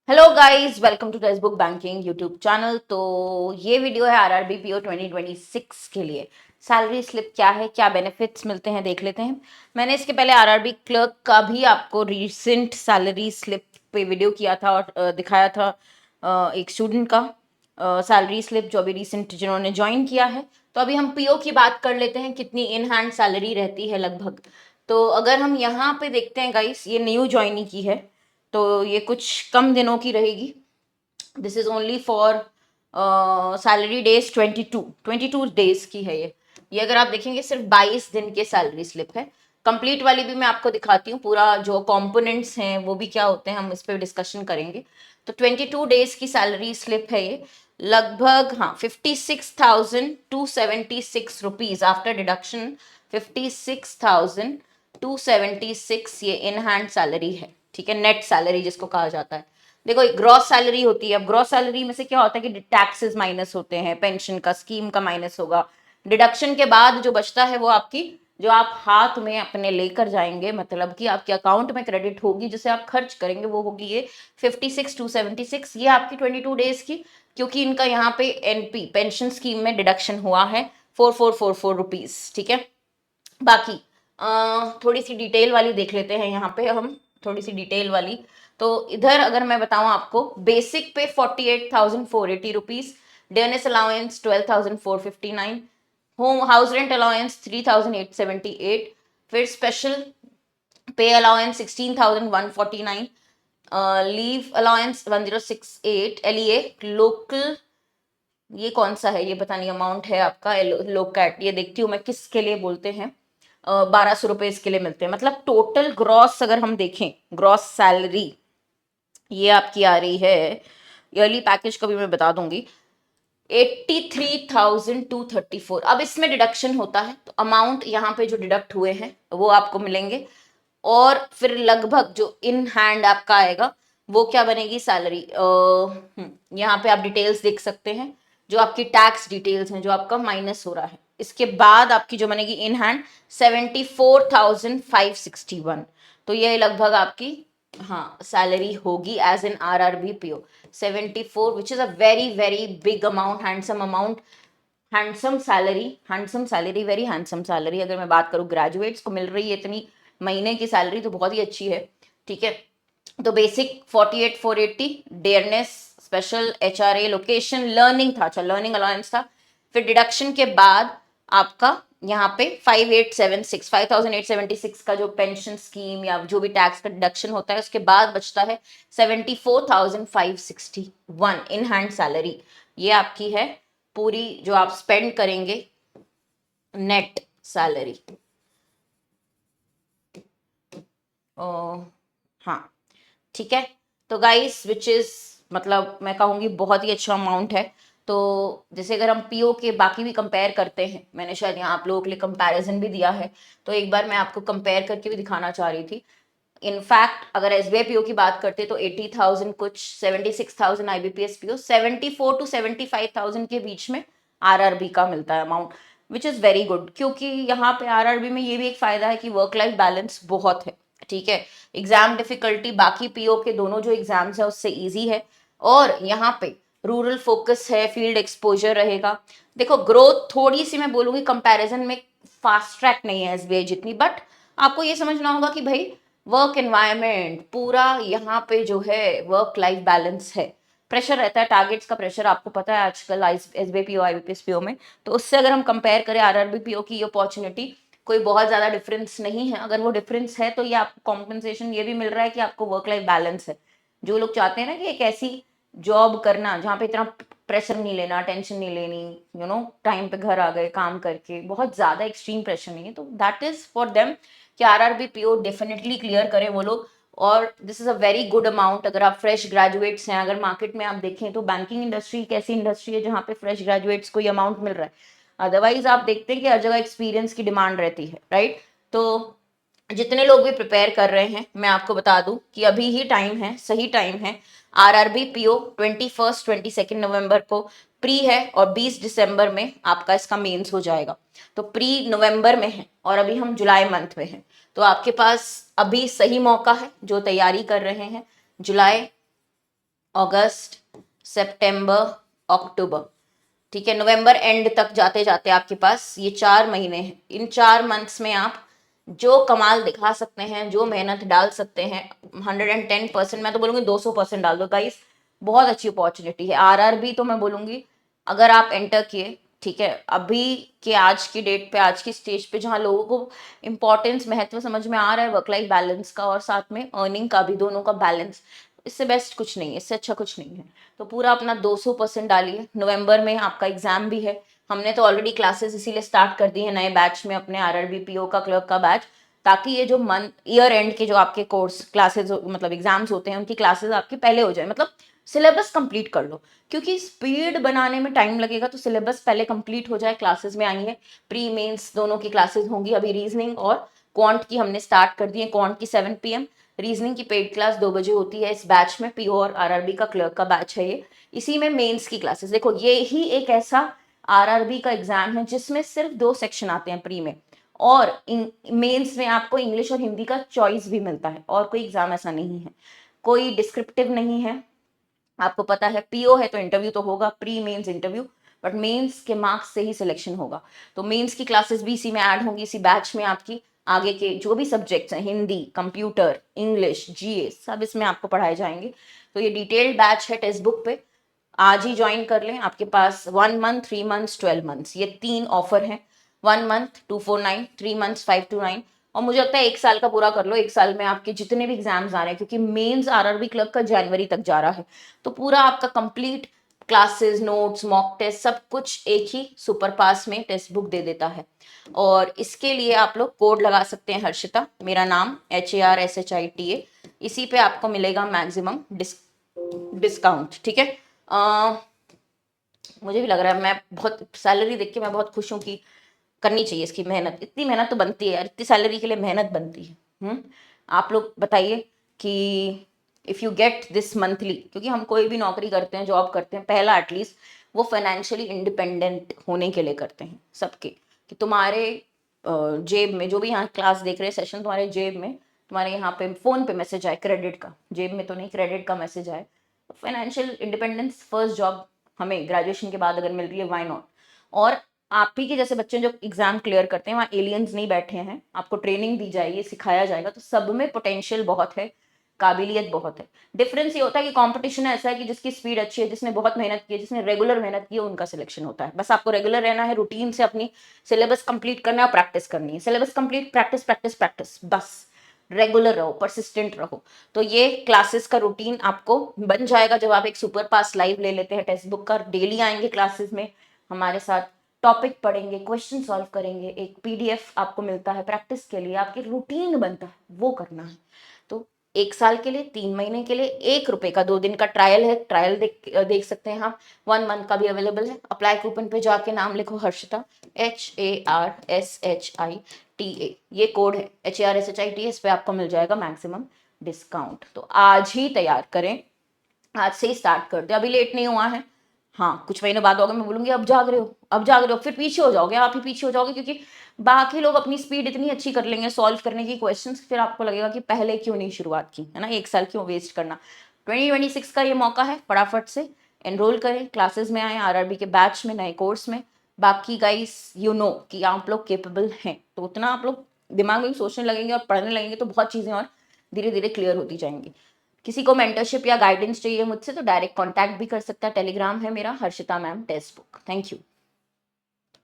Hello guys, welcome to text banking YouTube channel. तो ये video है आरआरबी पीओ 2026 के लिए। सैलरी स्लिप क्या है, क्या बेनिफिट्स मिलते हैं, देख लेते हैं। मैंने इसके पहले आरआरबी क्लर्क का भी आपको रीसेंट सैलरी स्लिप पे वीडियो किया था और दिखाया था एक स्टूडेंट का सैलरी स्लिप जो अभी रिसेंट जिन्होंने ज्वाइन किया है। तो अभी हम पीओ की बात कर लेते हैं, कितनी इन हैंड सैलरी रहती है लगभग। तो अगर हम यहाँ पे देखते हैं गाइस, ये न्यू ज्वाइनी की है, तो ये कुछ कम दिनों की रहेगी। This is only for salary days 22 days की है ये अगर आप देखेंगे सिर्फ 22 दिन के सैलरी स्लिप है। कंप्लीट वाली भी मैं आपको दिखाती हूँ, पूरा जो कंपोनेंट्स हैं वो भी क्या होते हैं हम इस पर डिस्कशन करेंगे। तो 22 डेज की सैलरी स्लिप है ये, लगभग हाँ 56,276 रुपीज आफ्टर डिडक्शन। 56,276 ये इन हैंड सैलरी है, ठीक है, नेट सैलरी जिसको कहा जाता है। देखो एक ग्रॉस सैलरी होती है, अब ग्रॉस सैलरी में से क्या होता है कि टैक्सेस माइनस होते हैं, पेंशन का स्कीम का माइनस होगा, डिडक्शन के बाद जो बचता है वो आपकी, जो आप हाथ में अपने लेकर जाएंगे, मतलब कि आपके अकाउंट में क्रेडिट होगी, जिसे आप खर्च करेंगे, वो होगी ये 56,276। ये आपकी 22 डेज की, क्योंकि इनका यहाँ पे एनपी पेंशन स्कीम में डिडक्शन हुआ है 4444 रुपीज, ठीक है। बाकी थोड़ी सी डिटेल वाली देख लेते हैं यहाँ पे हम, थोड़ी सी डिटेल वाली। तो इधर अगर मैं बताऊं आपको, बेसिक पे 48,480 rupees, dearness allowance 12,459, home house rent allowance 3,878, फिर स्पेशल पे अलाउंस 16,149, लीव अलाउंस 1068, एलईए लोकल, ये कौन सा है ये पता नहीं, अमाउंट है आपका लोकैट, ये देखती हूँ मैं किसके लिए बोलते हैं। 1,200 रुपए इसके लिए मिलते हैं, मतलब टोटल ग्रॉस अगर हम देखें, ग्रॉस सैलरी ये आपकी आ रही है, ईयरली पैकेज का भी मैं बता दूंगी, 83,234। अब इसमें डिडक्शन होता है तो अमाउंट यहाँ पे जो डिडक्ट हुए हैं वो आपको मिलेंगे, और फिर लगभग जो इन हैंड आपका आएगा वो क्या बनेगी सैलरी। यहाँ पे आप डिटेल्स देख सकते हैं, जो आपकी टैक्स डिटेल्स हैं, जो आपका माइनस हो रहा है, इसके बाद आपकी जो बनेगी इन हैंड 74,561। तो ये लगभग आपकी हाँ सैलरी होगी as an RRB PO 74, which is a very very big amount, handsome amount, handsome salary, very handsome salary. अगर मैं बात करूँ ग्रेजुएट्स को मिल रही है इतनी महीने की सैलरी तो बहुत ही अच्छी है, ठीक है। तो basic 48,480, dearness special HRA location learning था, अच्छा लर्निंग अलाउंस था, फिर डिडक्शन के बाद आपका यहाँ पे 5,876 का जो पेंशन स्कीम या जो भी टैक्स का डिडक्शन होता है उसके बाद बचता है 74,561 इन हैंड सैलरी। ये आपकी है पूरी जो आप स्पेंड करेंगे नेट सैलरी। हाँ, ठीक है। तो गाइस विच इज, मतलब मैं कहूँगी बहुत ही अच्छा अमाउंट है। तो जैसे अगर हम पीओ के बाकी भी कंपेयर करते हैं, मैंने शायद यहाँ आप लोगों के लिए कंपैरिजन भी दिया है, तो एक बार मैं आपको कंपेयर करके भी दिखाना चाह रही थी। इनफैक्ट अगर एसबीआई पीओ की बात करते तो 80,000 कुछ, 76,000 आईबीपीएस पीओ, 74 to 75,000 के बीच में आरआरबी का मिलता है amount, which is very good, क्योंकि यहाँ पे आरआरबी में ये भी एक फायदा है कि वर्क लाइफ बैलेंस बहुत है, ठीक है। एग्जाम डिफिकल्टी बाकी पीओ के दोनों जो एग्जाम्स है उससे ईजी है, और यहाँ पे रूरल फोकस है, फील्ड एक्सपोजर रहेगा। देखो ग्रोथ थोड़ी सी मैं बोलूंगी कंपैरिजन में फास्ट ट्रैक नहीं है एसबीआई जितनी, बट आपको ये समझना होगा कि भाई वर्क एनवायरनमेंट पूरा यहाँ पे जो है वर्क लाइफ बैलेंस है, प्रेशर रहता है, टारगेट्स का प्रेशर आपको पता है आजकल एसबीपीओ आईबीपीएस में। तो उससे अगर हम कंपेयर करें आरआरबीपीओ की अपॉर्चुनिटी, कोई बहुत ज्यादा डिफरेंस नहीं है। अगर वो डिफरेंस है तो ये आपको कॉम्पनसेशन ये भी मिल रहा है कि आपको वर्क लाइफ बैलेंस है। जो लोग चाहते हैं ना कि एक ऐसी जॉब करना जहाँ पे इतना प्रेशर नहीं लेना, टेंशन नहीं लेनी, टाइम पे घर आ गए काम करके, बहुत ज्यादा एक्सट्रीम प्रेशर नहीं है, तो दैट इज फॉर देम कि आरआरबी पीओ डेफिनेटली क्लियर करें वो लोग। और this is a very good amount अगर आप फ्रेश ग्रेजुएट्स हैं। अगर मार्केट में आप देखें तो बैंकिंग इंडस्ट्री एक ऐसी इंडस्ट्री है जहाँ पे फ्रेश ग्रेजुएट्स को ये अमाउंट मिल रहा है। अदरवाइज आप देखते हैं कि हर जगह एक्सपीरियंस की डिमांड रहती है, राइट। तो जितने लोग भी प्रिपेयर कर रहे हैं मैं आपको बता दूं कि अभी ही टाइम है, सही टाइम है। आरआरबी पीओ 21 22 नवंबर को प्री है, और 20 दिसंबर में आपका इसका मेंस हो जाएगा। तो प्री नवंबर में है और अभी हम जुलाई मंथ में हैं, तो आपके पास अभी सही मौका है जो तैयारी कर रहे हैं। जुलाई अगस्त, सितंबर, अक्टूबर, ठीक है, नवंबर एंड तक जाते जाते आपके पास ये 4 महीने हैं। इन 4 मंथ्स में आप जो कमाल दिखा सकते हैं, जो मेहनत डाल सकते हैं, 110%, मैं तो बोलूँगी 200% डाल दो गाइस। बहुत अच्छी अपॉर्चुनिटी है। आरआरबी तो मैं बोलूँगी अगर आप एंटर किए, ठीक है, अभी के आज की डेट पे, आज की स्टेज पे जहाँ लोगों को इम्पोर्टेंस, महत्व समझ में आ रहा है वर्क लाइफ बैलेंस का और साथ में अर्निंग का भी, दोनों का बैलेंस, इससे बेस्ट कुछ नहीं है, इससे अच्छा कुछ नहीं है। तो पूरा अपना 200% डालिए। नवंबर में आपका एग्जाम भी है। हमने तो ऑलरेडी क्लासेस इसीलिए स्टार्ट कर दी है नए बैच में, अपने आरआरबी पीओ का क्लर्क का बैच, ताकि ये जो मंथ ईयर एंड के जो आपके कोर्स क्लासेस मतलब एग्जाम्स होते हैं उनकी क्लासेस आपकी पहले हो जाए, मतलब सिलेबस कंप्लीट कर लो। क्योंकि स्पीड बनाने में टाइम लगेगा, तो सिलेबस पहले कंप्लीट हो जाए। क्लासेस में आई है, प्री मेंस दोनों की क्लासेस होंगी। अभी रीजनिंग और क्वांट की हमने स्टार्ट कर दी है। क्वांट की 7 PM, रीजनिंग की पेड क्लास 2 बजे होती है। इस बैच में पीओ और आरआरबी का क्लर्क का बैच है ये। इसी में मेंस की क्लासेस, देखो ये ही एक ऐसा आरआरबी का एग्जाम है जिसमें सिर्फ 2 सेक्शन आते हैं प्री में, और मेंस में आपको इंग्लिश और हिंदी का चॉइस भी मिलता है। और कोई एग्जाम ऐसा नहीं है, कोई डिस्क्रिप्टिव नहीं है। आपको पता है पीओ है तो इंटरव्यू तो होगा, pre mains interview, but mains के मार्क्स से ही सिलेक्शन होगा। तो मेंस की क्लासेस भी इसी में ऐड होंगी, इसी बैच में। आपकी आगे के जो भी सब्जेक्ट्स हैं, हिंदी, कंप्यूटर, इंग्लिश, जीए, सब इसमें आपको पढ़ाए जाएंगे। तो ये डिटेल्ड बैच है टेक्स्ट बुक पे, आज ही ज्वाइन कर लें। आपके पास 1 मंथ, 3 मंथ्स, 12 मंथ्स, ये 3 ऑफर हैं। 1 मंथ 249, 3 मंथ्स 529, और मुझे लगता है 1 साल का पूरा कर लो। 1 साल में आपके जितने भी एग्जाम्स आ रहे हैं, क्योंकि मेंस आरआरबी क्लर्क का जनवरी तक जा रहा है, तो पूरा आपका complete classes, notes, mock test, सब कुछ एक ही सुपर पास में टेक्स्ट बुक दे देता है। और इसके लिए आप लोग कोड लगा सकते हैं, हर्षिता मेरा नाम, HARSHITA, इसी पे आपको मिलेगा मैक्सिमम डिस्काउंट, ठीक है। मुझे भी लग रहा है, मैं बहुत सैलरी देख के मैं बहुत खुश हूँ कि करनी चाहिए इसकी मेहनत। इतनी मेहनत तो बनती है यार, इतनी सैलरी के लिए मेहनत बनती है। आप लोग बताइए कि if you get this monthly, क्योंकि हम कोई भी नौकरी करते हैं, जॉब करते हैं, पहला एटलीस्ट वो फाइनेंशियली इंडिपेंडेंट होने के लिए करते हैं सबके, कि तुम्हारे जेब में, जो भी यहाँ क्लास देख रहे हैं, सेशन, तुम्हारे जेब में, तुम्हारे यहाँ पे फ़ोन पे मैसेज आए क्रेडिट का, जेब में तो नहीं, क्रेडिट का मैसेज आए। फाइनेंशियल इंडिपेंडेंस, फर्स्ट जॉब हमें ग्रेजुएशन के बाद अगर मिल रही है, व्हाई नॉट। और आप ही के जैसे बच्चे जो एग्जाम क्लियर करते हैं, वहाँ एलियंस नहीं बैठे हैं, आपको ट्रेनिंग दी जाएगी, सिखाया जाएगा, तो सब में पोटेंशियल बहुत है, काबिलियत बहुत है। डिफरेंस ये होता है कि कंपटीशन ऐसा है कि जिसकी स्पीड अच्छी है, जिसने बहुत मेहनत की है, जिसने रेगुलर मेहनत की है, उनका सिलेक्शन होता है। बस आपको रेगुलर रहना है, रूटीन से अपनी सिलेबस कंप्लीट करना है और प्रैक्टिस करनी है। Syllabus complete, practice practice practice, बस रेगुलर रहो, परसिस्टेंट रहो। तो ये क्लासेस का रूटीन आपको बन जाएगा जब आप एक सुपर पास लाइव ले लेते हैं टेक्स्ट बुक का। डेली आएंगे क्लासेस में हमारे साथ, टॉपिक पढ़ेंगे, क्वेश्चन सॉल्व करेंगे, एक पीडीएफ आपको मिलता है प्रैक्टिस के लिए, आपकी रूटीन बनता है, वो करना है। तो 1 साल के लिए, 3 महीने के लिए, ₹1 का 2 दिन का ट्रायल है, ट्रायल देख सकते हैं आप। 1 मंथ का भी अवेलेबल है। अप्लाई कूपन पे जाके नाम लिखो हर्षिता, HARSHITA, ये कोड है HARSHITA, इस पे आपको मिल जाएगा मैक्सिमम डिस्काउंट। तो आज ही तैयार करें, आज से ही स्टार्ट कर दे, अभी लेट नहीं हुआ है। हाँ, कुछ महीनों बाद होगा, मैं बोलूंगी अब जाग रहे हो, अब जाग रहे हो, फिर पीछे हो जाओगे, आप ही पीछे हो जाओगे, क्योंकि बाकी लोग अपनी स्पीड इतनी अच्छी कर लेंगे सॉल्व करने की क्वेश्चंस, फिर आपको लगेगा कि पहले क्यों नहीं शुरुआत की, है ना, 1 साल क्यों वेस्ट करना। 2026 का ये मौका है, फटाफट से एनरोल करें, क्लासेस में आए, आरआरबी के बैच में, नए कोर्स में। बाकी गाइस यू नो कि आप लोग केपेबल हैं, तो उतना आप लोग दिमाग में सोचने लगेंगे और पढ़ने लगेंगे, तो बहुत चीज़ें और धीरे धीरे क्लियर होती जाएंगी। किसी को मेंटरशिप या गाइडेंस चाहिए मुझसे, तो डायरेक्ट कांटेक्ट भी कर सकता है। टेलीग्राम है मेरा, Harshita ma'am text book. Thank you.